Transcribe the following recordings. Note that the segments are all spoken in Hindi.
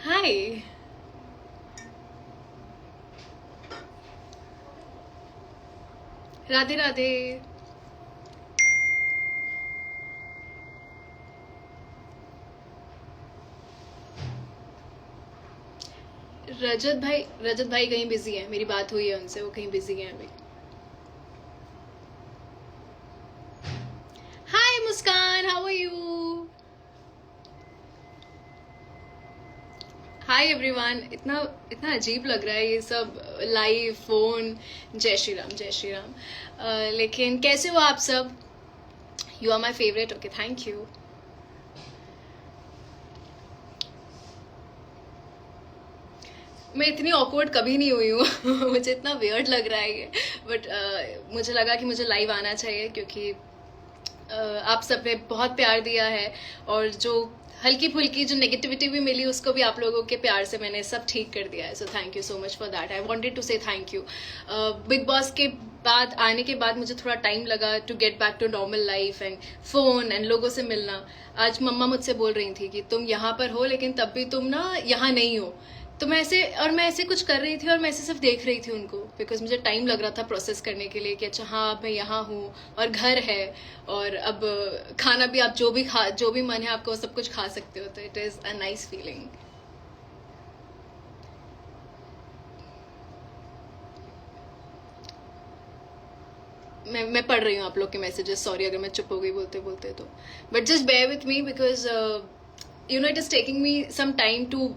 हाय। राधे राधे। रजत भाई कहीं बिजी है, मेरी बात हुई है उनसे, वो कहीं बिजी है अभी। Hi Muskaan, how are you? Hi everyone. इतना इतना अजीब लग रहा है ये सब, लाइव फोन। जय श्री राम, जय श्री राम। लेकिन कैसे हो आप सब? You are my favourite. Okay, thank you. मैं इतनी ऑकवर्ड कभी नहीं हुई हूँ मुझे इतना वियर्ड लग रहा है ये, बट मुझे लगा कि मुझे लाइव आना चाहिए क्योंकि आप सब ने बहुत प्यार दिया है, और जो हल्की फुल्की जो नेगेटिविटी भी मिली उसको भी आप लोगों के प्यार से मैंने सब ठीक कर दिया है। So thank you so much for that. I wanted to say thank you. Bigg Boss के बाद आने के बाद मुझे थोड़ा टाइम लगा to get back to normal life and phone and लोगों से मिलना। आज मम्मा मुझसे बोल रही थी कि तुम यहाँ पर हो लेकिन तब भी तुम ना यहाँ नहीं हो। तो मैं ऐसे कुछ कर रही थी और मैं ऐसे सिर्फ देख रही थी उनको, बिकॉज मुझे टाइम लग रहा था प्रोसेस करने के लिए कि अच्छा हाँ अब मैं यहाँ हूँ और घर है, और अब खाना भी आप जो भी मन है आपको सब कुछ खा सकते हो। तो it is a nice feeling. मैं पढ़ रही हूँ आप लोग के मैसेजेस, सॉरी अगर मैं चुप हो गई बोलते बोलते तो, but just bear with me because you know it is taking me some time to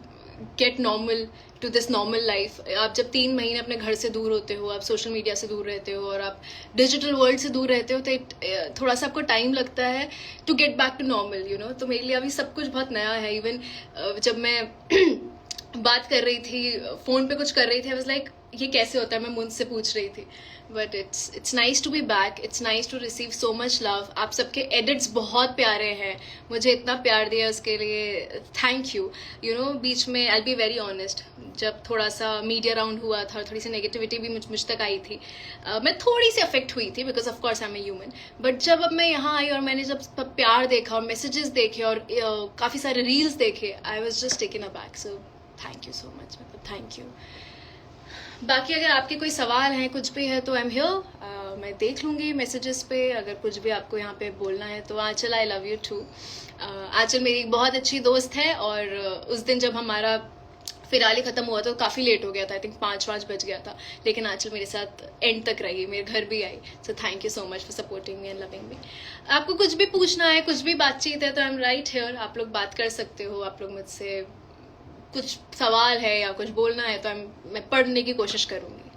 get normal to this normal life. आप जब 3 महीने अपने घर से दूर होते हो, आप सोशल मीडिया से दूर रहते हो और आप डिजिटल वर्ल्ड से दूर रहते हो, तो थोड़ा सा आपको टाइम लगता है to get back to normal, you know. तो मेरे लिए अभी सब कुछ बहुत नया है। इवन जब मैं बात कर रही थी, फोन पे कुछ कर रही थी, आई वाज लाइक ये कैसे होता है, मैं मुझसे पूछ रही थी। But it's nice to be back, it's nice to receive so much love. आप सबके एडिट्स बहुत प्यारे हैं, मुझे इतना प्यार दिया उसके लिए थैंक यू। यू नो बीच में आई बी वेरी ऑनेस्ट, जब थोड़ा सा मीडिया राउंड हुआ था, थोड़ी सी नेगेटिविटी भी मुझ तक आई थी। मैं थोड़ी सी अफेक्ट हुई थी because of course I am a human. But जब अब मैं यहाँ आई और मैंने जब प्यार देखा और मैसेजेस देखे और काफ़ी सारे रील्स देखे, I was just taken a back. So thank you so much, मतलब थैंक यू। बाकी अगर आपके कोई सवाल हैं, कुछ भी है तो आई एम हियर। मैं देख लूँगी मैसेजेस पे, अगर कुछ भी आपको यहाँ पे बोलना है तो। आंचल, आई लव यू टू। आंचल मेरी एक बहुत अच्छी दोस्त है, और उस दिन जब हमारा फिनाले खत्म हुआ तो काफ़ी लेट हो गया था, आई थिंक 5 बज गया था, लेकिन आंचल मेरे साथ एंड तक रही, मेरे घर भी आई। So thank you so much for supporting me and loving me. आपको कुछ भी पूछना है, कुछ भी बातचीत है तो आई एम राइट हियर, आप लोग बात कर सकते हो। आप लोग मुझसे कुछ सवाल है या कुछ बोलना है तो मैं पढ़ने की कोशिश करूंगी।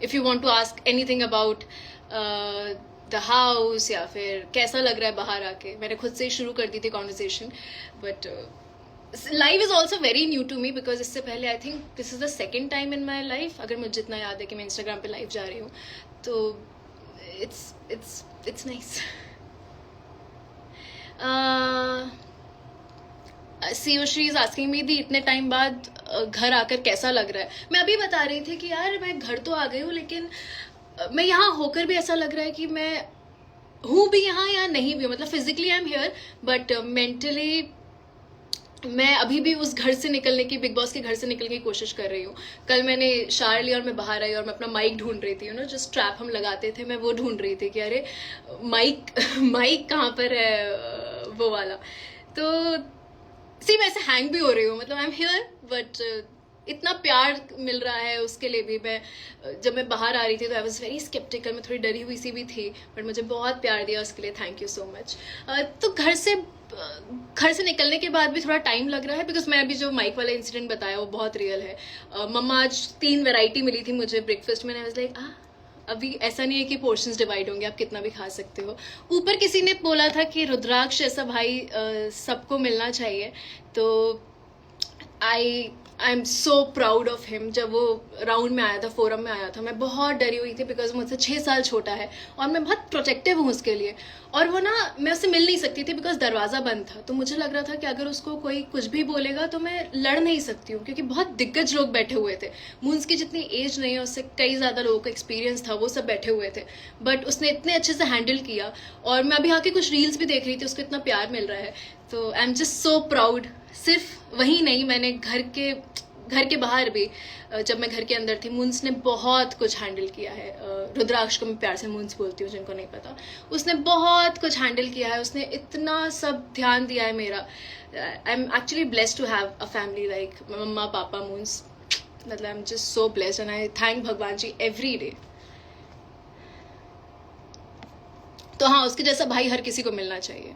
If you want to ask anything about the house, या फिर कैसा लग रहा है बाहर आके, मैंने खुद से ही शुरू कर दी थी conversation. But live is also very new to me because इससे पहले I think this is the second time in my life, अगर मुझे जितना याद है कि मैं इंस्टाग्राम पे लाइव जा रही हूँ। तो इट्स नाइस। सीओश्री इज आस्किंग मी दी इतने टाइम बाद घर आकर कैसा लग रहा है। मैं अभी बता रही थी कि यार मैं घर तो आ गई हूँ, लेकिन मैं यहाँ होकर भी ऐसा लग रहा है कि मैं हूँ भी यहाँ या नहीं भी हूँ। मतलब physically I am here, but mentally मैं अभी भी उस घर से निकलने की, बिग बॉस के घर से निकलने की कोशिश कर रही हूँ। कल मैंने शार लिया और मैं बाहर आई और मैं अपना माइक ढूंढ रही थी, यू नो जो स्ट्रैप हम लगाते थे, मैं वो ढूंढ रही थी कि अरे माइक माइक कहाँ पर है, वो वाला। तो सी मैं ऐसे हैंग भी हो रही हूँ, मतलब आई एम हियर, बट इतना प्यार मिल रहा है उसके लिए भी। मैं जब मैं बाहर आ रही थी तो आई वॉज वेरी स्केप्टिकल, मैं थोड़ी डरी हुई सी भी थी, बट मुझे बहुत प्यार दिया उसके लिए थैंक यू सो मच। तो घर से निकलने के बाद भी थोड़ा टाइम लग रहा है बिकॉज मैं अभी जो माइक वाला इंसिडेंट बताया वो बहुत रियल है। मम्मा आज 3 वैरायटी मिली थी मुझे ब्रेकफास्ट में, आई वाज लाइक अभी ऐसा नहीं है कि पोर्शंस डिवाइड होंगे, आप कितना भी खा सकते हो। ऊपर किसी ने बोला था कि रुद्राक्ष ऐसा भाई सबको मिलना चाहिए, तो I am so proud of him. जब वो राउंड में आया था, फोरम में आया था, मैं बहुत डरी हुई थी बिकॉज मुझसे 6 साल छोटा है और मैं बहुत प्रोटेक्टिव हूँ उसके लिए। और वो ना, मैं उससे मिल नहीं सकती थी बिकॉज दरवाज़ा बंद था, तो मुझे लग रहा था कि अगर उसको कोई कुछ भी बोलेगा तो मैं लड़ नहीं सकती हूँ क्योंकि बहुत दिग्गज लोग बैठे हुए थे। मून्स की जितनी एज नहीं है उससे कई ज़्यादा लोगों का एक्सपीरियंस था, वो सब बैठे हुए थे, बट उसने इतने अच्छे से हैंडल किया। और मैं अभी आके कुछ रील्स भी देख रही थी, उसको इतना प्यार मिल रहा है। तो I am just so proud. सिर्फ वही नहीं, मैंने घर के बाहर भी, जब मैं घर के अंदर थी, मून्स ने बहुत कुछ हैंडल किया है. रुद्राक्ष को मैं प्यार से मून्स बोलती हूँ, जिनको नहीं पता. उसने बहुत कुछ हैंडल किया है, उसने इतना सब ध्यान दिया है मेरा. I am actually blessed to have a family like mamma papa Moons. मतलब I am just so blessed and I thank Bhagwan ji every day. तो हाँ, उसके जैसा भाई हर किसी को मिलना चाहिए.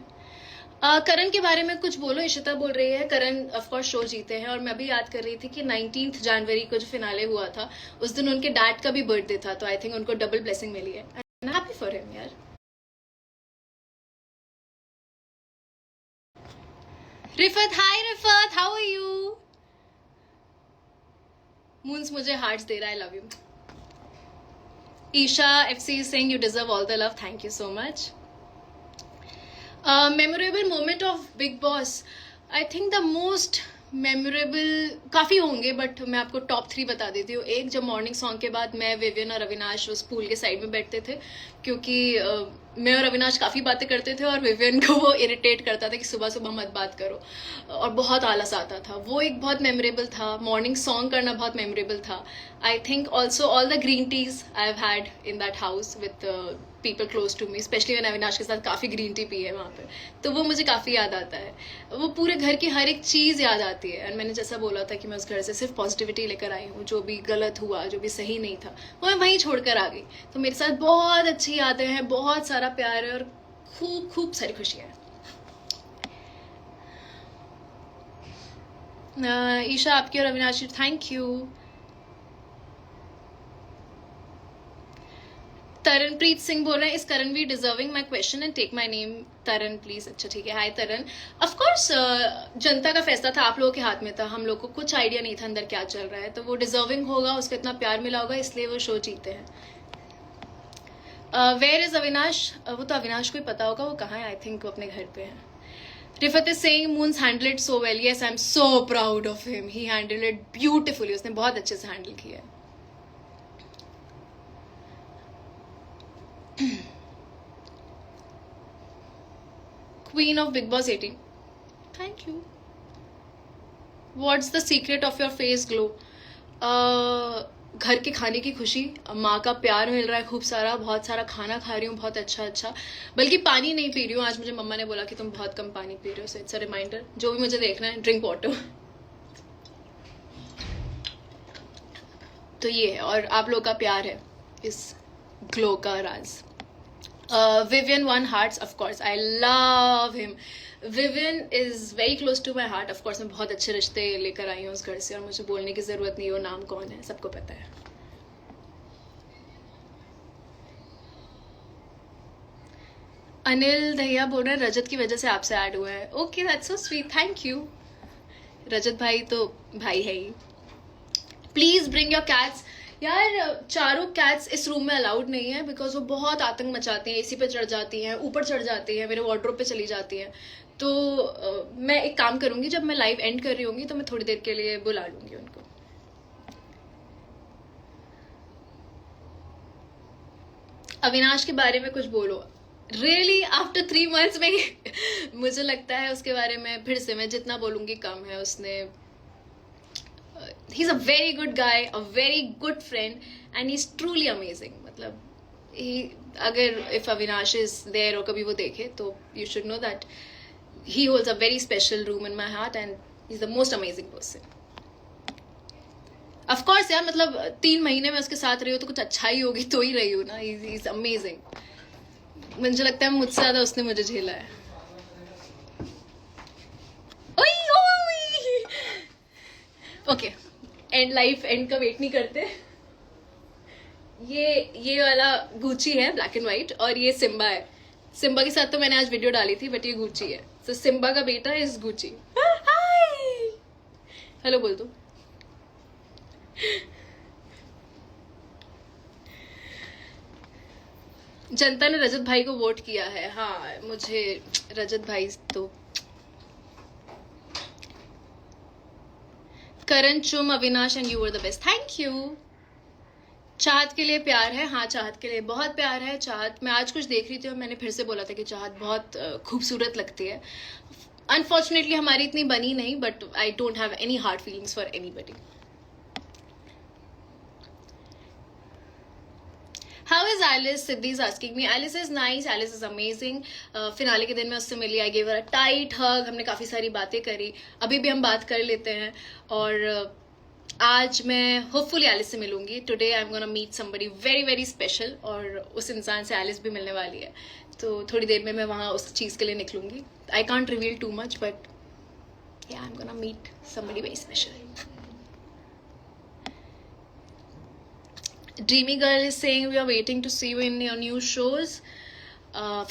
करण के बारे में कुछ बोलो. इशिता बोल रही है करण ऑफ कोर्स शो जीते हैं. और मैं भी याद कर रही थी कि 19 जनवरी को जो फिनाले हुआ था, उस दिन उनके डैड का भी बर्थडे था. तो आई थिंक उनको डबल ब्लेसिंग मिली है. I am happy for him यार. Rifat, hi Rifat, how are you? Moons मुझे हार्ट्स दे रहा है. Love you. Isha FC saying you deserve all the love. Thank you so much. Memorable moment of Bigg Boss. I think the most memorable काफ़ी होंगे, बट मैं आपको टॉप 3 बता देती हूँ. एक, जब मॉर्निंग सॉन्ग के बाद मैं, विवियन और अविनाश उस पूल के साइड में बैठते थे, क्योंकि मैं और अविनाश काफ़ी बातें करते थे और विवियन को वो इरिटेट करता था कि सुबह सुबह मत बात करो, और बहुत आलस आता था. वो एक बहुत मेमोरेबल था. मॉर्निंग सॉन्ग करना बहुत मेमोरेबल था. I think also all the green teas I have had in that house with people close to me, specially मैंने अविनाश के साथ काफ़ी ग्रीन टी पी है वहाँ पे. तो वो मुझे काफ़ी याद आता है. वो पूरे घर की हर एक चीज़ याद आती है. और मैंने जैसा बोला था कि मैं उस घर से सिर्फ पॉजिटिविटी लेकर आई हूँ. जो भी गलत हुआ, जो भी सही नहीं था, वो मैं वहीं छोड़कर आ गई. तो मेरे साथ बहुत अच्छी यादें हैं, बहुत सारा प्यार है और खूब खूब सारी खुशियाँ हैं. ईशा, आपकी और अविनाश, थैंक यू. तरनप्रीत सिंह बोल रहे हैं, इस Karanveer deserving my question and take my name. Taran please. अच्छा ठीक है. हाय तरन. ऑफकोर्स जनता का फैसला था, आप लोगों के हाथ में था. हम लोग को कुछ आइडिया नहीं था अंदर क्या चल रहा है. तो वो डिजर्विंग होगा, उसको इतना प्यार मिला होगा, इसलिए वो शो जीते हैं. Where is Avinash? वो तो अविनाश को ही पता होगा वो कहाँ है. आई थिंक वो अपने घर पे है. Rifat is saying moons handle it so well. Yes, I am so proud of him. He handle it beautifully. उसने बहुत अच्छे से हैंडल किया है. Queen of Big Boss 18. Thank you. What's the secret of your face glow? घर के खाने की खुशी, माँ का प्यार मिल रहा है खूब सारा. बहुत सारा खाना खा रही हूँ, बहुत अच्छा. बल्कि पानी नहीं पी रही हूँ. आज मुझे मम्मा ने बोला कि तुम बहुत कम पानी पी रहे हो. So it's a reminder. जो भी मुझे देखना है, ड्रिंक वाटर. तो ये है, और आप लोग का प्यार है इस ग्लो का राज. Vivian won hearts, of course. I love him. Vivian is very close to my heart. Of course, मैं बहुत अच्छे रिश्ते लेकर आई हूँ उस घर से, और मुझे बोलने की ज़रूरत नहीं है वो नाम कौन है, सबको पता है. अनिल दहिया बोल रहे हैं रजत की वजह से आपसे ऐड हुआ है. Okay, that's so sweet. Thank you. Rajat भाई तो भाई है ही. Please bring your cats. यार, चारों कैट्स इस रूम में अलाउड नहीं है, बिकॉज वो बहुत आतंक मचाती हैं. एसी पे चढ़ जाती हैं, ऊपर चढ़ जाती हैं, मेरे वार्डरोब पे चली जाती हैं. तो मैं एक काम करूंगी, जब मैं लाइव एंड कर रही होंगी तो मैं थोड़ी देर के लिए बुला लूंगी उनको. अविनाश के बारे में कुछ बोलो. रियली आफ्टर 3 months में मुझे लगता है उसके बारे में फिर से मैं जितना बोलूंगी कम है. उसने he's a very good guy, a very good friend, and he's truly amazing. मतलब अगर if Avinash is there और कभी वो देखे, तो you should know that he holds a very special room in my heart and he's the most amazing person. Of course यार, मतलब 3 महीने में उसके साथ रही हो तो कुछ अच्छा ही होगी तो ही रही हो ना. he's amazing. मुझे लगता है मुझसे ज़्यादा उसने मुझे झेला है. ओके, एंड लाइफ एंड का वेट नहीं करते. ये वाला गुची है, ब्लैक एंड व्हाइट, और ये सिम्बा है. सिम्बा के साथ तो मैंने आज वीडियो डाली थी, बट ये गुची है. तो सिम्बा का बेटा इज गुची. हाय, हेलो बोल दो. जनता ने रजत भाई को वोट किया है. हाँ, मुझे रजत भाई तो. करण चुम, Avinash and you were the best. Thank you. चाहत के लिए प्यार है. हाँ, चाहत के लिए बहुत प्यार है. चाहत, मैं आज कुछ देख रही थी और मैंने फिर से बोला था कि चाहत बहुत खूबसूरत लगती है. अनफॉर्चुनेटली हमारी इतनी बनी नहीं, but I don't have any hard feelings for anybody. How is Alice? Siddhi is asking me. Alice is nice. Alice is amazing. Finale के दिन मैं उससे मिली. I gave her a tight hug. हमने काफ़ी सारी बातें करी. अभी भी हम बात कर लेते हैं. और आज मैं होपफुली एलिस से मिलूंगी. Today I am gonna meet somebody very very special. और उस इंसान से एलिस भी मिलने वाली है. तो थोड़ी देर में मैं वहाँ उस चीज़ के लिए निकलूंगी. I can't reveal too much, but yeah, I'm gonna meet somebody very special. Dreamy Girl is saying we are waiting to see you in your new shows.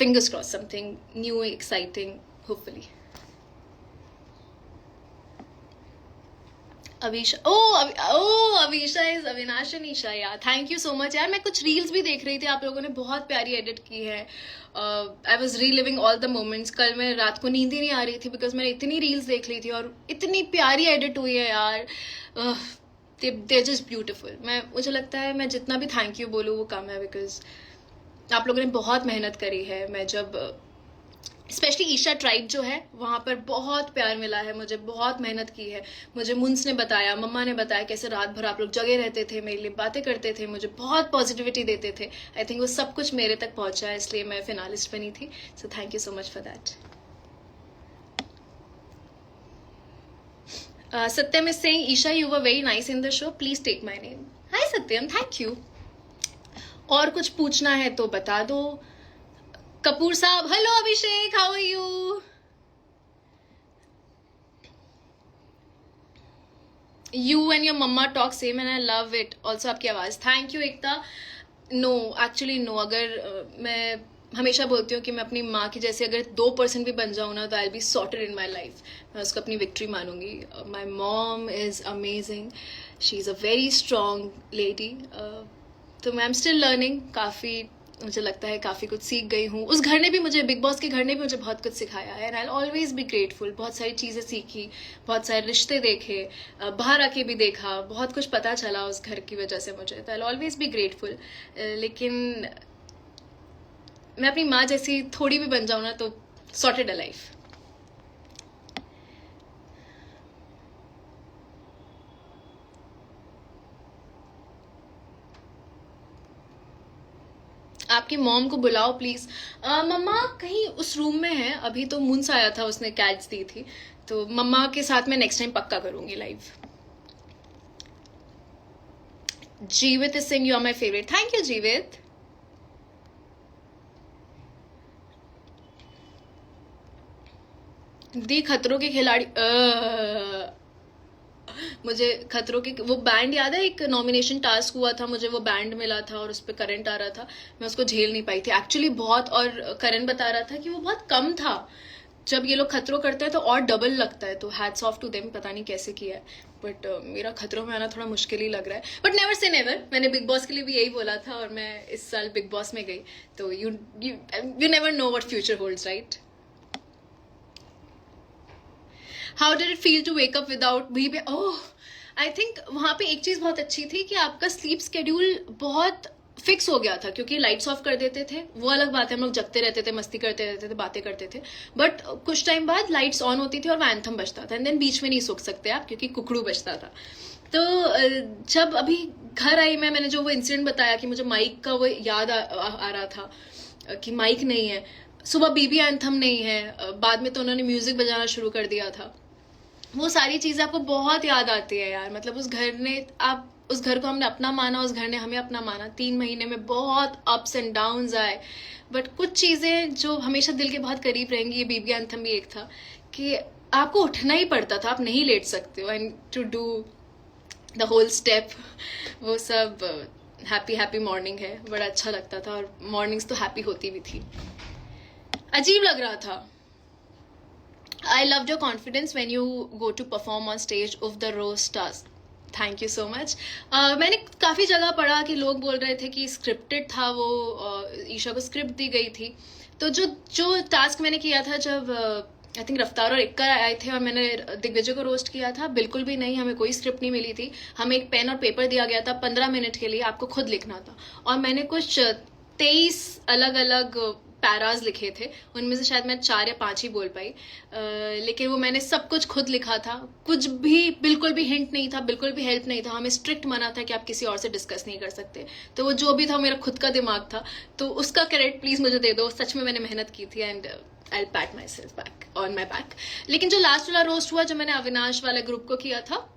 Fingers crossed, something new, exciting, hopefully. Avisha, Avisha is Avinash and Isha. Yeah, thank you so much. यार मैं कुछ रील्स भी देख रही थी, आप लोगों ने बहुत प्यारी एडिट की है. I was reliving all the moments. कल मैं रात को नींद ही नहीं आ रही थी बिकॉज मैंने इतनी रील्स देख ली थी और इतनी प्यारी एडिट हुई है यार. They're just beautiful. मुझे लगता है मैं जितना भी थैंक यू बोलूँ वो कम है, बिकॉज आप लोगों ने बहुत मेहनत करी है. मैं जब स्पेशली ईशा ट्राइब जो है वहाँ पर बहुत प्यार मिला है मुझे, बहुत मेहनत की है. मुझे मुंस ने बताया, मम्मा ने बताया कैसे रात भर आप लोग जगे रहते थे, मेरे लिए बातें करते थे, मुझे बहुत पॉजिटिविटी देते थे. आई थिंक वो सब कुछ मेरे तक पहुँचा है, इसलिए मैं फिनालिस्ट बनी थी. सो thank you so much for that. Satyam is saying, Isha, you were very nice in the show. Please take my name. Hi Satyam, thank you. और कुछ पूछना है तो बता दो. कपूर साहब, hello Abhishek, how are you? You and your mama talk same and I love it. Also आपकी आवाज. Thank you Ekta. No, actually no. अगर मैं हमेशा बोलती हूँ कि मैं अपनी माँ की जैसे अगर 2% भी बन जाऊँ ना तो I be sorted in my life. मैं उसको अपनी विक्ट्री मानूंगी. My mom is amazing. She is a very strong lady. तो मैं एम स्टिल लर्निंग. काफ़ी मुझे लगता है काफ़ी कुछ सीख गई हूँ. उस घर ने भी मुझे, बिग बॉस के घर ने भी मुझे बहुत कुछ सिखाया है. And I always be grateful. बहुत सारी चीज़ें सीखी, बहुत सारे रिश्ते देखे, बाहर आके भी देखा, बहुत कुछ पता चला उस घर की वजह से मुझे. तो आई ऑलवेज बी ग्रेटफुल. लेकिन मैं अपनी माँ जैसी थोड़ी भी बन जाऊँ ना तो सॉर्टेड है लाइफ. आपकी मॉम को बुलाओ प्लीज. मम्मा कहीं उस रूम में है अभी. तो मुंस आया था, उसने कैट्स दी थी. तो मम्मा के साथ मैं नेक्स्ट टाइम पक्का करूंगी live. Jeevit is sing you are my favourite. Thank you Jeevit. दी खतरों के खिलाड़ी. मुझे खतरों के वो बैंड याद है, एक नॉमिनेशन टास्क हुआ था, मुझे वो बैंड मिला था और उस पर करंट आ रहा था. मैं उसको झेल नहीं पाई थी एक्चुअली बहुत. और करण बता रहा था कि वो बहुत कम था. जब ये लोग खतरों करते हैं तो और डबल लगता है. तो हैट्स ऑफ टू देम. पता नहीं कैसे किया है, बट मेरा खतरों में आना थोड़ा मुश्किल ही लग रहा है. But never say never. मैंने बिग बॉस के लिए भी यही बोला था और मैं इस साल बिग बॉस में गई. तो you never know what future holds, right? How did it feel to wake up without भी? ओह, आई थिंक वहाँ पे एक चीज़ बहुत अच्छी थी कि आपका स्लीप स्केड्यूल बहुत फिक्स हो गया था, क्योंकि लाइट्स ऑफ कर देते थे. वो अलग बात है, हम लोग जगते रहते थे, मस्ती करते रहते थे, बातें करते थे. बट कुछ टाइम बाद लाइट्स ऑन होती थी और वो एंथम बजता था. एंड देन बीच में नहीं सो सकते आप क्योंकि कुकड़ू बजता था. तो जब अभी घर आई मैंने जो वो इंसिडेंट बताया कि मुझे माइक का वो याद आ रहा था कि माइक नहीं है, सुबह बीबी एंथम नहीं है, बाद में तो उन्होंने म्यूजिक बजाना शुरू कर दिया था. वो सारी चीज़ें आपको बहुत याद आती है यार. मतलब उस घर ने, आप उस घर को हमने अपना माना, उस घर ने हमें अपना माना. 3 महीने में बहुत अप्स एंड डाउन्स आए, बट कुछ चीज़ें जो हमेशा दिल के बहुत करीब रहेंगी. ये बीबी एंथम भी एक था कि आपको उठना ही पड़ता था, आप नहीं लेट सकते हो. And to do the whole step, वो सब हैप्पी हैप्पी मॉर्निंग है. बड़ा अच्छा लगता था और मॉर्निंग्स तो हैप्पी होती भी थी. अजीब लग रहा था. I loved your confidence when you go to perform on stage of the roast task. Thank you so much. मैंने काफ़ी जगह पढ़ा कि लोग बोल रहे थे कि स्क्रिप्टेड था वो. ईशा को स्क्रिप्ट दी गई थी. तो जो टास्क मैंने किया था जब आई थिंक रफ्तार और इक्का आए थे और मैंने दिग्विजय को रोस्ट किया था, बिल्कुल भी नहीं, हमें कोई स्क्रिप्ट नहीं मिली थी. हमें एक पेन और पेपर दिया गया था 15 मिनट के लिए, आपको खुद लिखना था. और मैंने कुछ 23 अलग अलग पैराज लिखे थे, उनमें से शायद मैं 4 या 5 ही बोल पाई, लेकिन वो मैंने सब कुछ खुद लिखा था, कुछ भी बिल्कुल भी हिंट नहीं था, बिल्कुल भी हेल्प नहीं था, हमें स्ट्रिक्ट मना था कि आप किसी और से डिस्कस नहीं कर सकते। तो वो जो भी था मेरा खुद का दिमाग था, तो उसका क्रेडिट प्लीज मुझे दे दो, सच में मैंने मेहनत की थी and I PAT my self back on my back. लेकिन जो लास्ट वाला रोस्ट हुआ जो मैंने अविनाश वाले ग्रुप को किया था,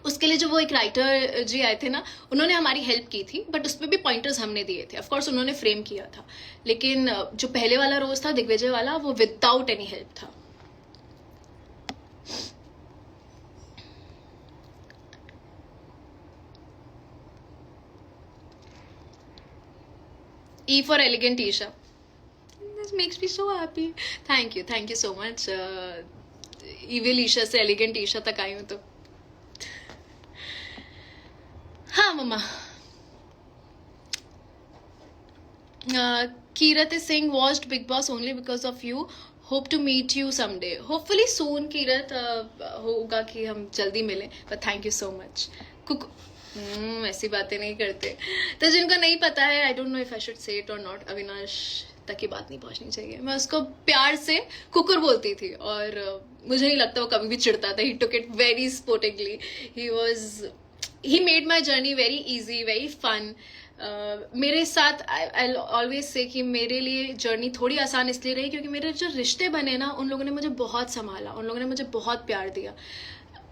उसके लिए जो वो एक राइटर जी आए थे ना, उन्होंने हमारी हेल्प की थी, बट उसमें भी पॉइंटर्स हमने दिए थे। ऑफकोर्स उन्होंने फ्रेम किया था, लेकिन जो पहले वाला रोज था दिग्विजय वाला, वो विदाउट एनी हेल्प था। E for elegant Isha. This makes me so happy. Thank you so much. Evil Isha से elegant Isha तक आई हूँ तो हाँ मम्मा। Kirat is saying watched Big Boss only because of you. Hope to meet you someday. Hopefully soon, Kirat. होगा कि हम जल्दी मिलें. But thank you so much. ऐसी बातें नहीं करते। तो जिनको नहीं पता है, I don't know if I should say it or not. Avinash तक की बात नहीं पहुंचनी चाहिए। मैं उसको प्यार से कुकुर बोलती थी और मुझे नहीं लगता वो कभी भी चिढ़ता था। He took it very sportingly. He made my journey very easy, very fun. मेरे साथ I'll always say कि मेरे लिए जर्नी थोड़ी आसान इसलिए रही क्योंकि मेरे जो रिश्ते बने ना, उन लोगों ने मुझे बहुत संभाला, उन लोगों ने मुझे बहुत प्यार दिया,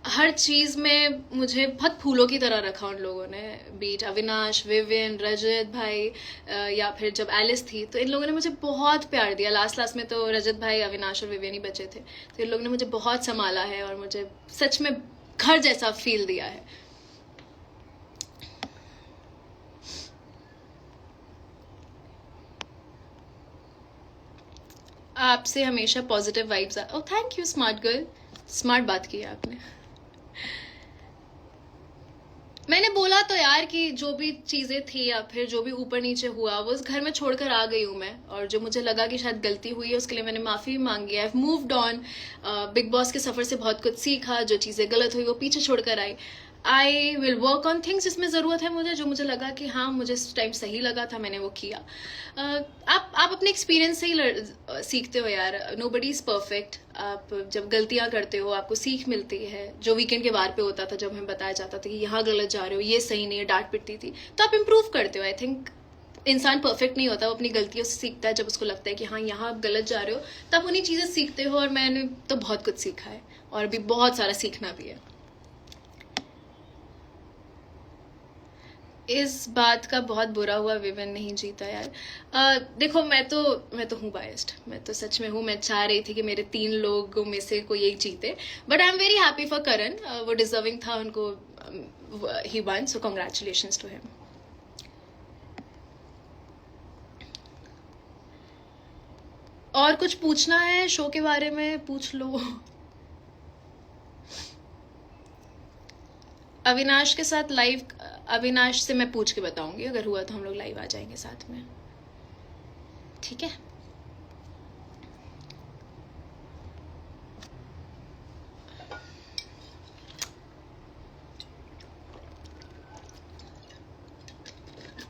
हर चीज़ में मुझे बहुत फूलों की तरह रखा उन लोगों ने। बीट अविनाश, विवियन, रजत भाई, या फिर जब एलिस थी तो इन लोगों ने मुझे बहुत प्यार दिया। लास्ट में तो रजत भाई, अविनाश और विवियन ही बचे थे, तो इन लोगों ने मुझे बहुत संभाला है और मुझे सच में घर जैसा फील दिया है। आपसे हमेशा positive vibes oh thank you smart girl, smart बात की आपने। मैंने बोला तो यार कि जो भी चीजें थी या फिर जो भी ऊपर नीचे हुआ वो उस घर में छोड़कर आ गई हूँ मैं, और जो मुझे लगा कि शायद गलती हुई है उसके लिए मैंने माफी मांगी है। मूव्ड ऑन, बिग बॉस के सफर से बहुत कुछ सीखा, जो चीजें गलत हुई वो पीछे छोड़कर आई। I will work on things जिसमें ज़रूरत है मुझे, जो मुझे लगा कि हाँ मुझे इस टाइम सही लगा था, मैंने वो किया। आप अपने एक्सपीरियंस से ही सीखते हो यार, नो बडी इज़ परफेक्ट। आप जब गलतियाँ करते हो आपको सीख मिलती है। जो वीकेंड के बार पे होता था, जब हमें बताया जाता था कि यहाँ गलत जा रहे हो, ये सही नहीं है, डांट पिटती थी, तो आप इम्प्रूव करते हो। आई थिंक इंसान परफेक्ट नहीं होता, वो अपनी गलतियों से सीखता है। जब उसको लगता है कि हाँ यहाँ आप गलत जा रहे हो, तब उन्हीं चीज़ें सीखते हो, और मैंने तो बहुत कुछ सीखा है और अभी बहुत सारा सीखना भी है। इस बात का बहुत बुरा हुआ विवन नहीं जीता यार। देखो मैं तो हूँ बायस्ड, मैं तो सच में हूँ। मैं चाह रही थी कि मेरे 3 लोगों में से कोई एक जीते, but I am very happy for Karan. वो डिजर्विंग था, उनको ही won, so congratulations to him. और कुछ पूछना है शो के बारे में पूछ लो। अविनाश के साथ लाइव, अविनाश से मैं पूछ के बताऊंगी, अगर हुआ तो हम लोग लाइव आ जाएंगे साथ में, ठीक है।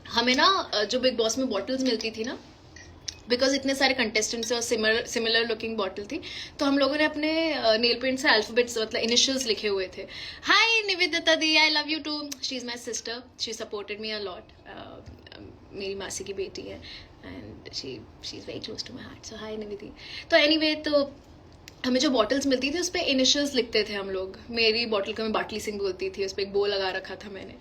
हमें ना जो बिग बॉस में बॉटल्स मिलती थी ना, बिकॉज इतने सारे कंटेस्टेंट्स और सिमिलर लुकिंग बॉटल थी, तो हम लोगों ने अपने नेल पेंट से अल्फाबेट्स मतलब इनिशियल्स लिखे हुए थे। हाय निवेदिता दी, I love you too, she is my sister, she supported me a lot. मेरी मासी की बेटी है and she is very close to my heart, so hi Nivedi. तो एनीवे, तो हमें जो बॉटल्स मिलती थी उस पर इनिशियल्स लिखते थे हम लोग। मेरी बॉटल को मैं बाटली सिंह बोलती थी, उस पर एक बो लगा रखा था मैंने।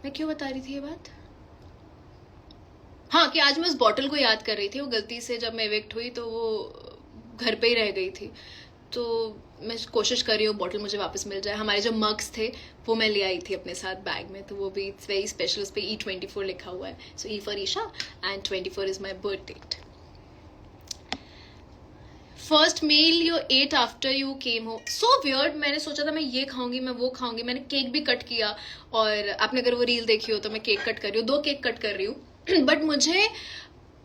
मैं क्यों बता रही थी ये बात? हाँ, कि आज मैं उस बॉटल को याद कर रही थी। वो गलती से जब मैं इवेक्ट हुई तो वो घर पे ही रह गई थी, तो मैं कोशिश कर रही हूँ बॉटल मुझे वापस मिल जाए। हमारे जो मग्स थे वो मैं ले आई थी अपने साथ बैग में, तो वो भी इट्स वेरी स्पेशल, उस पर E24 लिखा हुआ है। So E for Isha and 24 is my birth date. First meal you ate after you came home, so weird. मैंने सोचा था मैं ये खाऊंगी, मैं वो खाऊंगी, मैंने केक भी कट किया, और आपने अगर वो रील देखी हो तो मैं केक कट कर रही हूँ, 2 केक कट कर रही हूँ। बट मुझे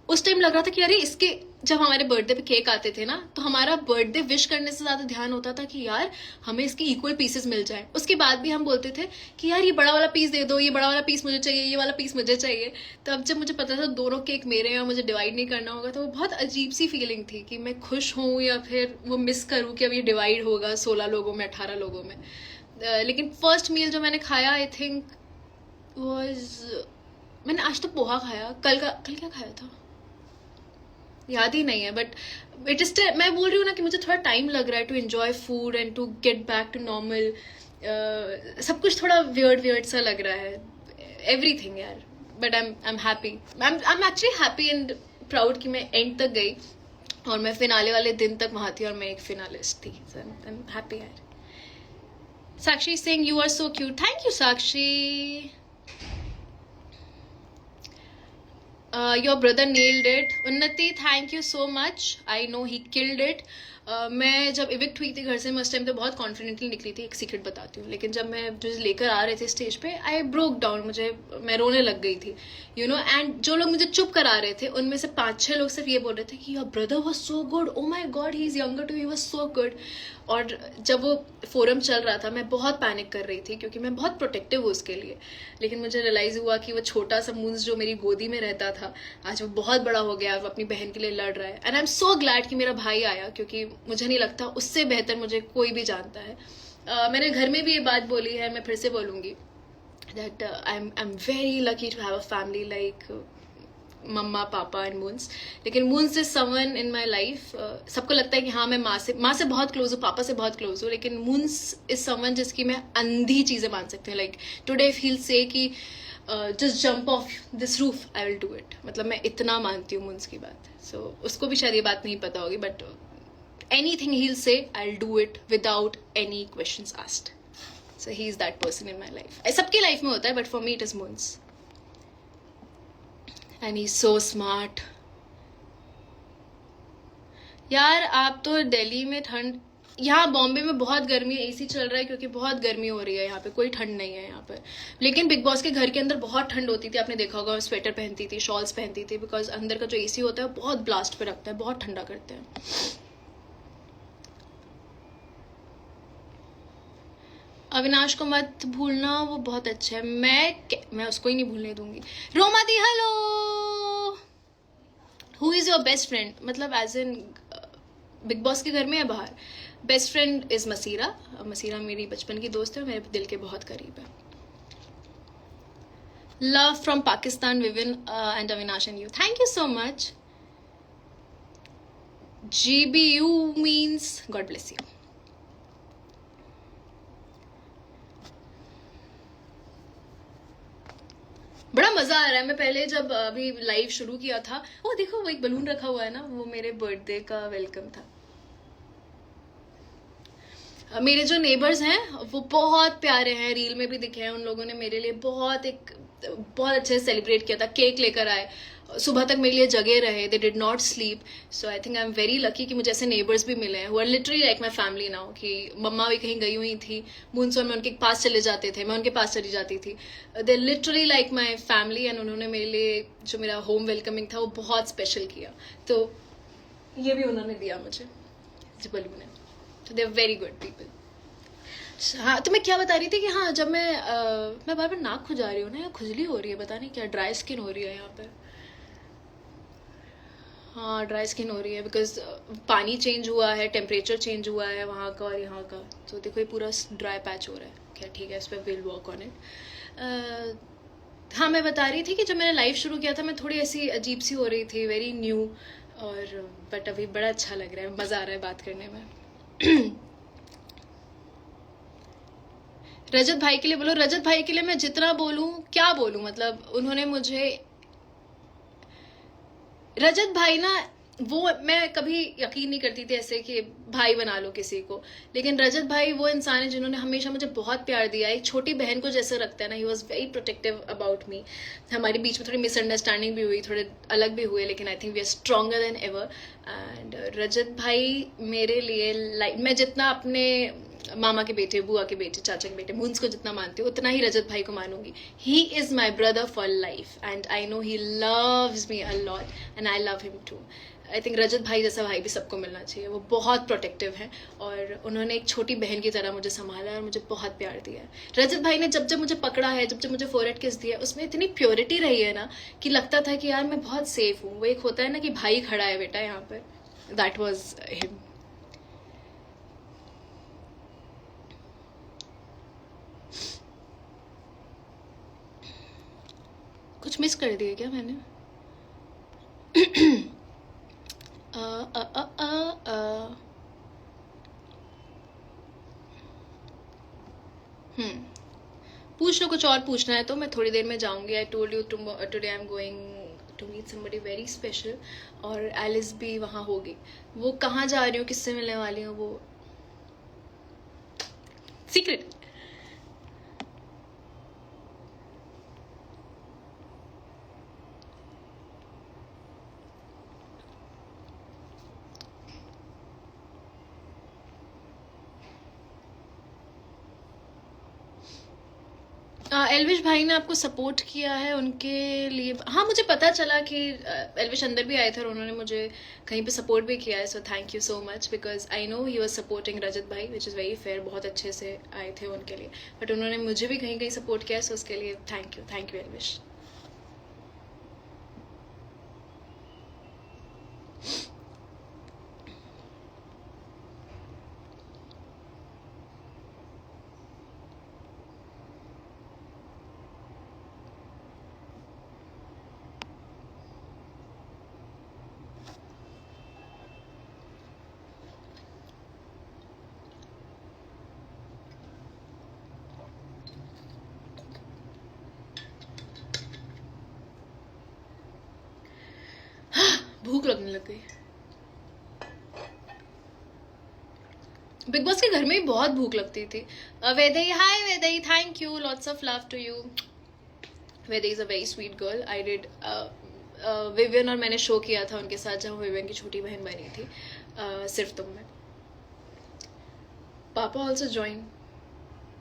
उस टाइम लग रहा था कि अरे इसके, जब हमारे बर्थडे पे केक आते थे ना, तो हमारा बर्थडे विश करने से ज्यादा ध्यान होता था कि यार हमें इसके इक्वल पीसेस मिल जाए। उसके बाद भी हम बोलते थे कि यार ये बड़ा वाला पीस दे दो, ये बड़ा वाला पीस मुझे चाहिए, ये वाला पीस मुझे चाहिए। तो अब जब मुझे पता था दोनों केक मेरे हैं और मुझे डिवाइड नहीं करना होगा, तो वो बहुत अजीब सी फीलिंग थी कि मैं खुश हूँ या फिर वो मिस करूँ कि अब ये डिवाइड होगा 16 लोगों में, 18 लोगों में। लेकिन फर्स्ट मील जो मैंने खाया, आई थिंक वॉज, मैंने आज तो पोहा खाया, कल क्या खाया था याद ही नहीं है, बट इट इज, मैं बोल रही हूँ ना कि मुझे थोड़ा टाइम लग रहा है to enjoy food and to get back to normal. सब कुछ थोड़ा वियर्ड सा लग रहा है, एवरीथिंग यार। But I am happy, I am actually happy and proud कि मैं एंड तक गई और मैं फिनाले वाले दिन तक वहां थी और मैं एक फिनालिस्ट थी। आई एम हैप्पी यार। Sakshi Singh, you are so cute. Thank you Sakshi. Your brother nailed it. Unnati, thank you so much. I know he killed it. मैं जब इविक्ट हुई थी घर से, मैं उस टाइम तो बहुत कॉन्फिडेंटली निकली थी, एक सीक्रेट बताती हूँ। लेकिन जब मैं जो लेकर आ रहे थे स्टेज पे, आई ब्रोक डाउन, मैं रोने लग गई थी, यू नो। एंड जो लोग मुझे चुप करा रहे थे, उनमें से 5-6 लोग सिर्फ ये बोल रहे थे कि your brother was so good, oh my god he is younger too, he was so good. और जब वो फोरम चल रहा था, मैं बहुत पैनिक कर रही थी क्योंकि मैं बहुत प्रोटेक्टिव हूँ उसके लिए। लेकिन मुझे रियलाइज हुआ कि वो छोटा सा मूंस जो मेरी गोदी में रहता था, आज वो बहुत बड़ा हो गया, वो अपनी बहन के लिए लड़ रहा है। And I am so glad कि मेरा भाई आया, क्योंकि मुझे नहीं लगता उससे बेहतर मुझे कोई भी जानता है। मैंने घर में भी ये बात बोली है, मैं फिर से बोलूंगी, that I am very lucky to have a family like mamma, papa and Moons. लेकिन Moons is someone in my life. सबको लगता है कि हाँ मैं माँ से बहुत क्लोज हूँ, पापा से बहुत क्लोज हूँ, लेकिन मून्स इज समवन जिसकी मैं अंधी चीजें मान सकती हूँ। Like today if he will say कि just jump off this roof, I will do it. मतलब मैं इतना मानती हूँ मून्स की बात। सो उसको भी शायद ये बात नहीं पता होगी, but anything he'll say, I'll do it without any questions asked. So he is that person in my life. सबके लाइफ में होता है, but for me it is Moons. And he's so smart. यार आप तो दिल्ली में ठंड, यहाँ बॉम्बे में बहुत गर्मी है, एसी चल रहा है क्योंकि बहुत गर्मी हो रही है यहाँ पे, कोई ठंड नहीं है यहाँ पे। लेकिन बिग बॉस के घर के अंदर बहुत ठंड होती थी, आपने देखा होगा, स्वेटर पहनती थी, शॉल्स पहनती थी, बिकॉज अंदर का जो एसी होता है बहुत ब्लास्ट पे रखता है, बहुत ठंडा करते हैं। अविनाश को मत भूलना, वो बहुत अच्छा है, मैं उसको ही नहीं भूलने दूंगी। रोमा दी, hello. Who is your best friend, मतलब एज इन बिग बॉस के घर में या बाहर? Best friend is Masira. Masira मेरी बचपन की दोस्त है, मेरे दिल के बहुत करीब है। Love from Pakistan, woven and Avinash and you, thank you so much. GBU means God bless you. बड़ा मजा आ रहा है। मैं पहले जब अभी लाइव शुरू किया था, वो देखो वो एक बलून रखा हुआ है ना, वो मेरे बर्थडे का वेलकम था। मेरे जो नेबर्स हैं वो बहुत प्यारे हैं, रील में भी दिखे हैं, उन लोगों ने मेरे लिए बहुत अच्छे से सेलिब्रेट किया था, केक लेकर आए, सुबह तक मेरे लिए जगे रहे, they did not sleep. So I think I am very lucky कि मुझे ऐसे नेबर्स भी मिले हैं who are literally like my family now. कि मम्मा भी कहीं गई हुई थी, मूनसोन में उनके पास चले जाते थे, मैं उनके पास चली जाती थी, they literally like my family. And उन्होंने मेरे लिए जो मेरा होम वेलकमिंग था वो बहुत स्पेशल किया, तो ये भी उन्होंने दिया मुझे जो बलून है। तो they are very good people. हाँ, तो मैं क्या बता रही थी कि हाँ, जब मैं बार बार नाक खुजा रही हूँ ना, या खुजली हो रही है, पता नहीं क्या, ड्राई स्किन हो रही है यहाँ पे। हाँ, ड्राई स्किन हो रही है बिकॉज पानी चेंज हुआ है, टेम्परेचर चेंज हुआ है वहाँ का और यहाँ का, तो देखो ये पूरा ड्राई पैच हो रहा है। क्या ठीक है, इस पर विल वर्क ऑन इट। हाँ, मैं बता रही थी कि जब मैंने लाइव शुरू किया था, मैं थोड़ी ऐसी अजीब सी हो रही थी, वेरी न्यू, और बट अभी बड़ा अच्छा लग रहा है, मज़ा आ रहा है बात करने में। रजत भाई के लिए बोलो। रजत भाई के लिए मैं जितना बोलूं, क्या बोलूं, मतलब उन्होंने मुझे, रजत भाई ना, वो मैं कभी यकीन नहीं करती थी ऐसे कि भाई बना लो किसी को, लेकिन रजत भाई वो इंसान है जिन्होंने हमेशा मुझे बहुत प्यार दिया, एक छोटी बहन को जैसे रखता है ना। He was very protective about me. हमारे बीच में थोड़ी मिसअंडरस्टैंडिंग भी हुई, थोड़े अलग भी हुए, लेकिन I think we are stronger than ever. And Rajat भाई मेरे लिए, लाइक मैं जितना अपने मामा के बेटे, बुआ के बेटे, चाचा के बेटे, मुंस को जितना मानती हूँ उतना ही रजत भाई को मानूंगी. He is my brother for life and I know he loves me a lot and I love him too. I think Rajat भाई जैसा भाई भी सबको मिलना चाहिए. वो बहुत प्रोटेक्टिव है और उन्होंने एक छोटी बहन की तरह मुझे संभाला है और मुझे बहुत प्यार दिया है. रजत भाई ने जब जब मुझे पकड़ा है, जब जब मुझे फोरहेड किस दिया, उसमें इतनी प्योरिटी रही है ना कि लगता था कि यार मैं बहुत सेफ हूँ. वो एक होता है ना कि भाई खड़ा है बेटा यहाँ पर. That was him. कुछ मिस कर दिया क्या मैंने? पूछ लो, कुछ और पूछना है तो मैं थोड़ी देर में जाऊंगी. I told you today I am going to meet somebody very special और एलिस भी वहाँ होगी. वो कहाँ जा रही हूँ, किससे मिलने वाली हूँ, वो सीक्रेट. एल्विश भाई ने आपको सपोर्ट किया है, उनके लिए हाँ मुझे पता चला कि एल्विश अंदर भी आए थे और उन्होंने मुझे कहीं पे सपोर्ट भी किया है. So thank you so much because I know he was supporting Rajat भाई विच इज़ वेरी फेयर. बहुत अच्छे से आए थे उनके लिए, बट उन्होंने मुझे भी कहीं कहीं सपोर्ट किया है. सो उसके लिए थैंक यू एल्विश. भूख लगने लग गई. बिग बॉस के घर में भी बहुत भूख लगती थी. Vedai, hi Vedai, thank you, lots of love to you. Vedai is a very sweet girl. I did Vivian और मैंने शो किया था उनके साथ जहाँ विवियन की छोटी बहन बनी थी, सिर्फ तुम में. पापा ऑल्सो ज्वाइन.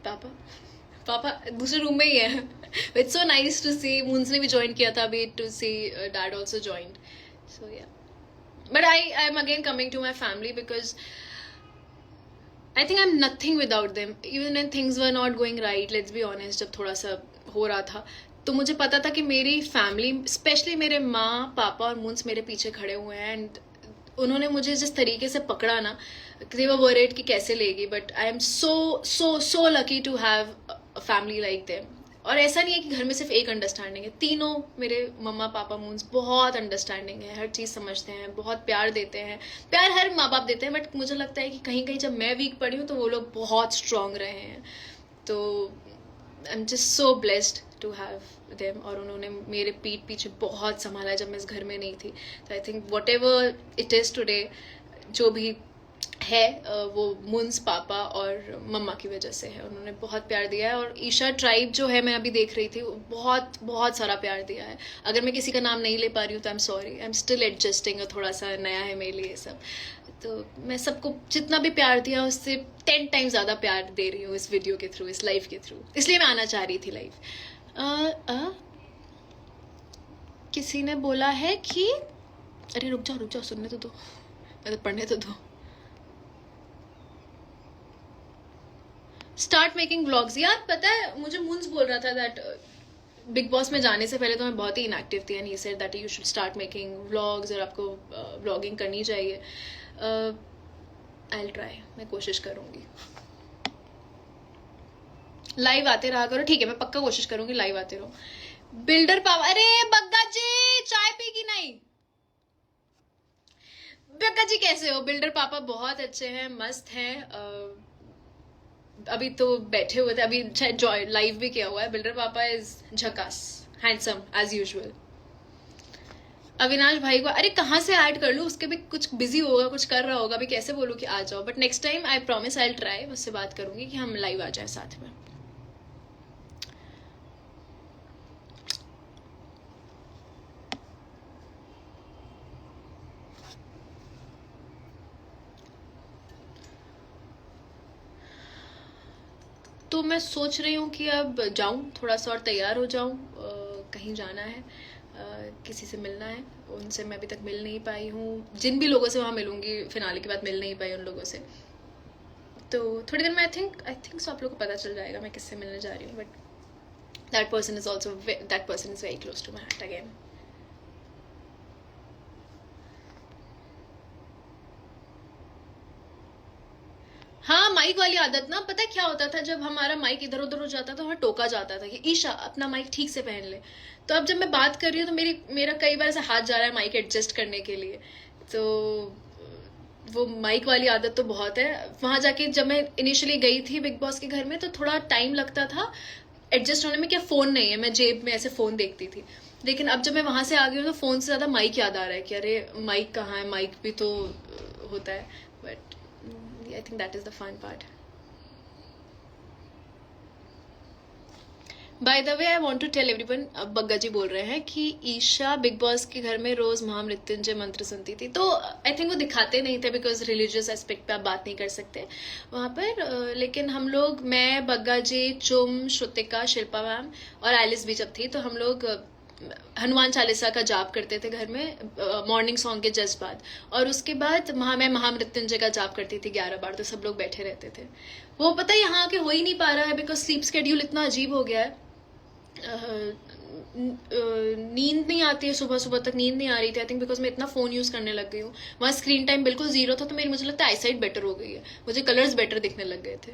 पापा दूसरे रूम में ही है. It's so nice to see. Moons ने भी ज्वाइन किया था अभी, to see dad also joined. So yeah, but I am again coming to my family because I think I'm nothing without them. Even when things were not going right, let's be honest, जब थोड़ा सा हो रहा था तो मुझे पता था कि मेरी फैमिली, स्पेशली मेरे माँ पापा और मुंस मेरे पीछे खड़े हुए हैं. एंड उन्होंने मुझे जिस तरीके से पकड़ा ना, they were worried कि कैसे लेगी. But I am so lucky to have a family like them. और ऐसा नहीं है कि घर में सिर्फ एक अंडरस्टैंडिंग है. तीनों मेरे मम्मा पापा मून्स बहुत अंडरस्टैंडिंग है, हर चीज़ समझते हैं, बहुत प्यार देते हैं. प्यार हर माँ बाप देते हैं, बट मुझे लगता है कि कहीं कहीं जब मैं वीक पड़ी हूँ तो वो लोग बहुत स्ट्रांग रहे हैं. तो I am just so blessed to have them. और उन्होंने मेरे पीठ पीछे बहुत संभाला जब मैं इस घर में नहीं थी. तो I think what ever it is today, जो भी है वो मुंस पापा और मम्मा की वजह से है. उन्होंने बहुत प्यार दिया है. और ईशा ट्राइब जो है, मैं अभी देख रही थी, बहुत बहुत सारा प्यार दिया है. अगर मैं किसी का नाम नहीं ले पा रही हूँ तो I am sorry. I am still adjusting. थोड़ा सा नया है मेरे लिए सब. तो मैं सबको जितना भी प्यार दिया उससे 10 टाइम ज़्यादा प्यार दे रही हूँ इस वीडियो के थ्रू, इस लाइव के थ्रू. इसलिए मैं आना चाह रही थी लाइव. किसी ने बोला है कि अरे रुक जाओ सुनने तो दो, पढ़ने तो दो. Start making vlogs. यार पता है मुझे मुंस बोल रहा था दैट बिग बॉस में जाने से पहले तो मैं बहुत ही इनएक्टिव थी. And he said that you should start making vlogs और आपको व्लॉगिंग करनी चाहिए. I will try. मैं कोशिश करूँगी. लाइव आते रहा करो. ठीक है, मैं पक्का कोशिश करूँगी लाइव आते रहो. Builder power. अरे बग्गा जी, चाय पी की नहीं? बग्गा जी कैसे हो? बिल्डर पापा बहुत अच्छे हैं, मस्त हैं. अभी तो बैठे हुए थे, अभी जॉय लाइव भी किया हुआ है. बिल्डर पापा इज झकास, हैंडसम एज यूजुअल. अविनाश भाई को अरे कहाँ से ऐड कर लूँ? उसके भी कुछ बिजी होगा, कुछ कर रहा होगा. अभी कैसे बोलूँ कि आ जाओ? But next time I promise I try. उससे बात करूंगी कि हम लाइव आ जाए साथ में. तो मैं सोच रही हूँ कि अब जाऊँ, थोड़ा सा और तैयार हो जाऊँ, कहीं जाना है, किसी से मिलना है। उनसे मैं अभी तक मिल नहीं पाई हूँ, जिन भी लोगों से वहाँ मिलूंगी फिनाले के बाद मिल नहीं पाई उन लोगों से। तो थोड़ी देर में आई थिंक सो आप लोगों को पता चल जाएगा मैं किससे मिलने जा रही हूँ, but that person is very close to my heart again. हाँ, माइक वाली आदत ना, पता है क्या होता था, जब हमारा माइक इधर उधर हो जाता था, वहाँ टोका जाता था कि ईशा अपना माइक ठीक से पहन ले। तो अब जब मैं बात कर रही हूँ तो मेरा कई बार ऐसा हाथ जा रहा है माइक एडजस्ट करने के लिए। तो वो माइक वाली आदत तो बहुत है। वहां जाके जब मैं इनिशियली गई थी बिग बॉस के घर में तो थोड़ा टाइम लगता था एडजस्ट होने में, क्या फोन नहीं है, मैं जेब में ऐसे फोन देखती थी। लेकिन अब जब मैं वहां से आ गई हूँ तो फोन से ज्यादा माइक याद आ रहा है कि अरे माइक कहाँ है, माइक भी तो होता है। But I think that is the fun part. By the way I want to tell everyone, अब बग्गा जी बोल रहे हैं कि ईशा बिग बॉस के घर में रोज महामृत्युंजय मंत्र सुनती थी। तो आई थिंक वो दिखाते नहीं थे बिकॉज रिलीजियस एस्पेक्ट पे आप बात नहीं कर सकते वहां पर। लेकिन हम लोग, मैं, बग्गा जी, चुम, श्रुतिका, शिल्पा मैम और एलिस भी जब थी तो हम लोग हनुमान चालीसा का जाप करते थे घर में मॉर्निंग सॉन्ग के जस्ट बाद। और उसके बाद मैं महामृत्युंजय का जाप करती थी 11 बार। तो सब लोग बैठे रहते थे। वो पता है यहाँ के हो ही नहीं पा रहा है बिकॉज स्लीप स्केड्यूल इतना अजीब हो गया है। नींद नहीं आती है, सुबह सुबह तक नींद नहीं आ रही थी। आई थिंक बिकॉज मैं इतना फोन यूज करने लग गई हूँ। वहाँ स्क्रीन टाइम बिल्कुल जीरो था तो मेरी, मुझे लगता है आईसाइट बेटर हो गई है, मुझे कलर्स बेटर दिखने लग गए थे।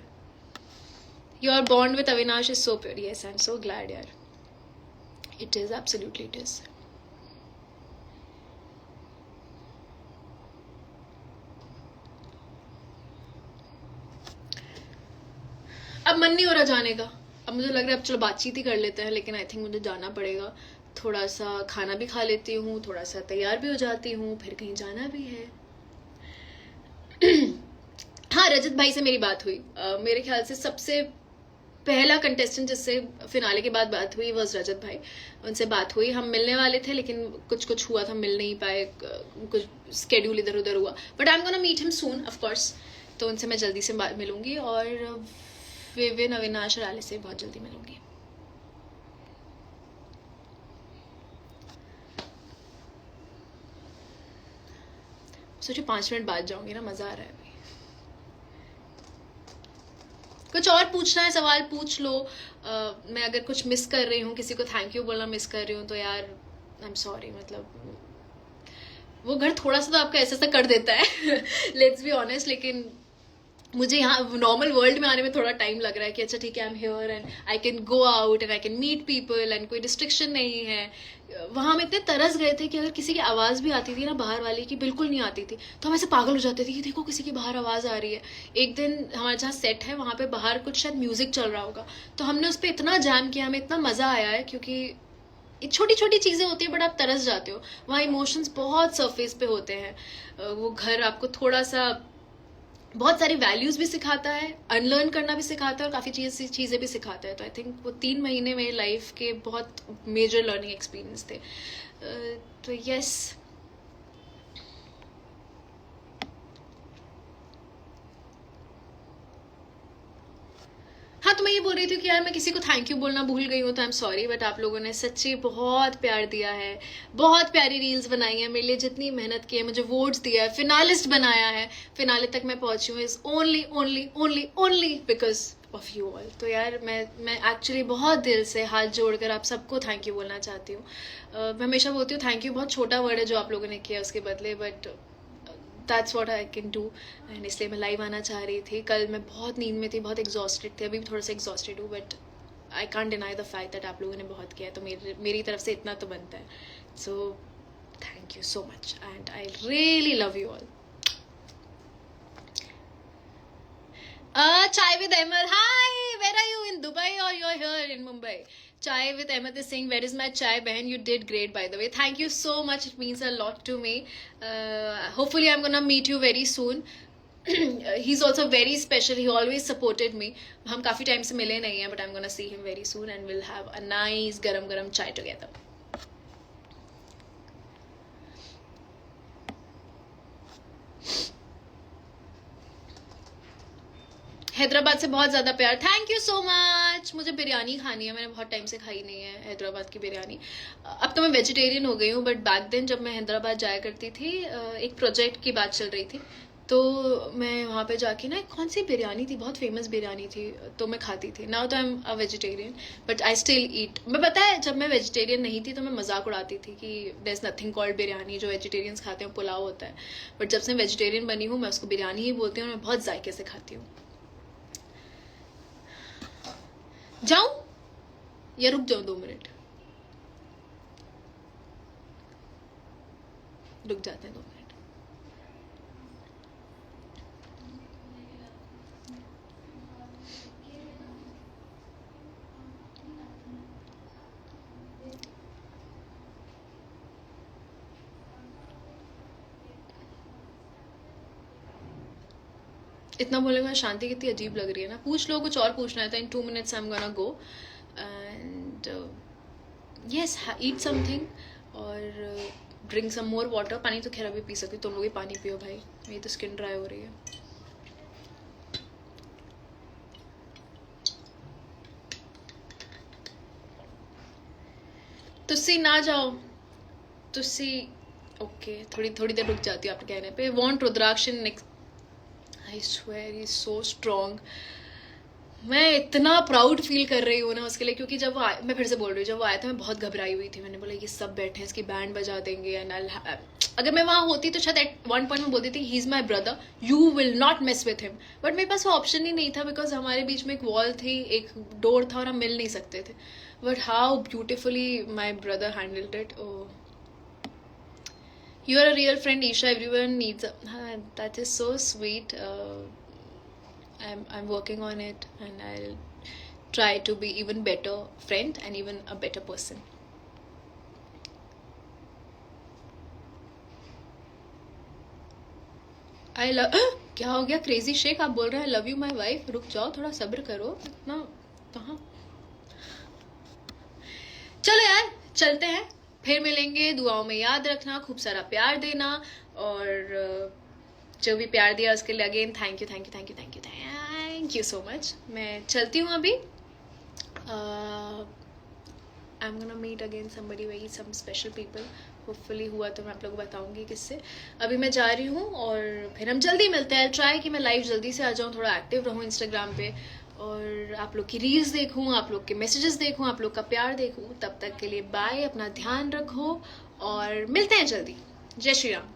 Your bond with Avinash is so pure. Yes, I am so glad यार, it is, absolutely it is. अब मन नहीं हो रहा जाने का। अब मुझे लग रहा है अब चलो बातचीत ही कर लेते हैं, लेकिन आई थिंक मुझे जाना पड़ेगा। थोड़ा सा खाना भी खा लेती हूँ, थोड़ा सा तैयार भी हो जाती हूँ, फिर कहीं जाना भी है। हाँ, रजत भाई से मेरी बात हुई। मेरे ख्याल से सबसे पहला कंटेस्टेंट जिससे फिनाले के बाद बात हुई वॉज रजत भाई। उनसे बात हुई, हम मिलने वाले थे लेकिन कुछ हुआ था, मिल नहीं पाए, कुछ स्केड्यूल इधर उधर हुआ। But I am gonna meet him soon of course. तो उनसे मैं जल्दी से मिलूंगी और विविन, अविनाश और आलिस से बहुत जल्दी मिलूंगी। सोचिए 5 मिनट बाद जाऊंगी ना, मजा आ रहा है अभी। कुछ और पूछना है सवाल पूछ लो। मैं अगर कुछ मिस कर रही हूँ, किसी को थैंक यू बोलना मिस कर रही हूँ तो यार आई एम सॉरी। मतलब वो घर थोड़ा सा तो आपका ऐसा कर देता है लेट्स बी ऑनेस्ट। लेकिन मुझे यहाँ नॉर्मल वर्ल्ड में आने में थोड़ा टाइम लग रहा है कि अच्छा ठीक है, I am here and I can go out and I can meet people and कोई डिस्ट्रिक्शन नहीं है। वहां हम इतने तरस गए थे कि अगर किसी की आवाज भी आती थी ना, बाहर वाली की बिल्कुल नहीं आती थी, तो हम ऐसे पागल हो जाते थे कि देखो किसी की बाहर आवाज आ रही है। एक दिन हमारे जहाँ सेट है वहां पे बाहर कुछ शायद म्यूजिक चल रहा होगा, तो हमने उस पर इतना जैम किया, हमें इतना मजा आया है क्योंकि छोटी छोटी चीजें होती है बट आप तरस जाते हो। वहाँ इमोशंस बहुत सरफेस पे होते हैं। वो घर आपको थोड़ा सा बहुत सारी वैल्यूज भी सिखाता है, अनलर्न करना भी सिखाता है और काफी चीजें भी सिखाता है। तो आई थिंक वो 3 महीने मेरी लाइफ के बहुत मेजर लर्निंग एक्सपीरियंस थे। तो यस, हाँ, तो मैं ये बोल रही थी कि यार मैं किसी को थैंक यू बोलना भूल गई हूँ तो आई एम सॉरी। बट आप लोगों ने सच्ची बहुत प्यार दिया है, बहुत प्यारी रील्स बनाई है मेरे लिए, जितनी मेहनत की है, मुझे वोट्स दिया है, फिनालिस्ट बनाया है, फिनाले तक मैं पहुंची हूँ is only only only only because of you all. तो यार मैं एक्चुअली बहुत दिल से हाथ जोड़कर आप सबको थैंक यू बोलना चाहती हूँ। मैं हमेशा बोलती हूँ थैंक यू बहुत छोटा वर्ड है जो आप लोगों ने किया उसके बदले, but that's what I can do. And इसलिए मैं लाइव आना चाह रही थी। कल मैं बहुत नींद में थी, बहुत एग्जॉस्टेड थी, अभी भी थोड़ा सा एग्जॉस्टेड हूँ, but I can't deny the fact that आप लोगों ने बहुत किया है, तो मेरी तरफ से इतना तो बनता है। So thank you so much and I really love you all. Chai with Ahmed. Hi, where are you, in Dubai or you're here in Mumbai? Chai with Ahmed is saying, where is my chai, behan? You did great, by the way. Thank you so much. It means a lot to me. Hopefully, I'm gonna meet you very soon. He's also very special. He always supported me. हम काफी टाइम से मिले नहीं हैं, but I'm gonna see him very soon and we'll have a nice garam garam chai together. Hyderabad से बहुत ज्यादा प्यार, थैंक यू सो मच। मुझे बिरयानी खानी है, मैंने बहुत टाइम से खाई नहीं है हैदराबाद की बिरयानी। अब तो मैं वेजिटेरियन हो गई हूँ, बट बैक देन जब मैं हैदराबाद जाया करती थी, एक प्रोजेक्ट की बात चल रही थी, तो मैं वहाँ पे जाके ना, कौन सी बिरयानी थी, बहुत फेमस बिरयानी थी, तो मैं खाती थी। नाउ तो I am a vegetarian but I still eat. मैं पता है जब मैं वेजिटेरियन नहीं थी तो मैं मजाक उड़ाती थी कि there is nothing called biryani, जो वेजिटेरियंस खाते हैं पुलाव होता है। बट जब से वेजिटेरियन बनी हूँ मैं उसको बिरयानी ही बोलती हूँ और मैं बहुत जायके से खाती हूँ। जाऊं या रुक जाऊं 2 मिनट? रुक जाते हैं 2 मिनट। इतना बोलेगा शांति कितनी अजीब लग रही है ना। पूछ लो, कुछ और पूछना है तो इन 2 minutes I am gonna go and yes eat something और ड्रिंक सम मोर वाटर। पानी तो खैर अभी पी सकती, तुम लोग ही पानी पियो भाई, मेरी तो स्किन ड्राई हो रही है। तुसी ना जाओ, तुसी ओके, थोड़ी थोड़ी देर रुक जाती हूँ आपके कहने पे। Want Rudraksh in next, I swear he so strong. मैं इतना प्राउड फील कर रही हूँ ना उसके लिए, क्योंकि जब वो आए, मैं फिर से बोल रही हूँ, जब वो आया था मैं बहुत घबराई हुई थी। मैंने बोला ये सब बैठे हैं, इसकी बैंड बजा देंगे एंड अगर मैं वहाँ होती तो शायद एट वन पॉइंट में बोलती थी ही is my brother, you will not miss with him. But मेरे पास वो ऑप्शन ही नहीं था, बिकॉज हमारे बीच में एक वॉल थी, एक डोर था और हम मिल नहीं सकते थे। But how beautifully my brother handled it. You are a real friend, Isha. Everyone needs that is so sweet. I'm working on it, and I'll try to be even better friend and even a better person. I love क्या हो गया क्रेजी शेख, आप बोल रहे हैं लव यू माई वाइफ? रुक जाओ, थोड़ा सब्र करो, इतना कहाँ। चलो यार चलते हैं, फिर मिलेंगे। दुआओं में याद रखना, खूब सारा प्यार देना, और जो भी प्यार दिया उसके लिए again thank you thank you thank you thank you thank you so much. मैं चलती हूँ अभी। I am gonna meet again somebody very some special people, hopefully हुआ तो मैं आप लोगों को बताऊंगी किससे। अभी मैं जा रही हूँ और फिर हम जल्दी मिलते हैं। ट्राई कि मैं लाइव जल्दी से आ जाऊँ, थोड़ा एक्टिव रहूँ इंस्टाग्राम पे, और आप लोग की रील्स देखूँ, आप लोग के मैसेजेस देखूँ, आप लोग का प्यार देखूँ। तब तक के लिए बाय, अपना ध्यान रखो और मिलते हैं जल्दी। जय श्री राम।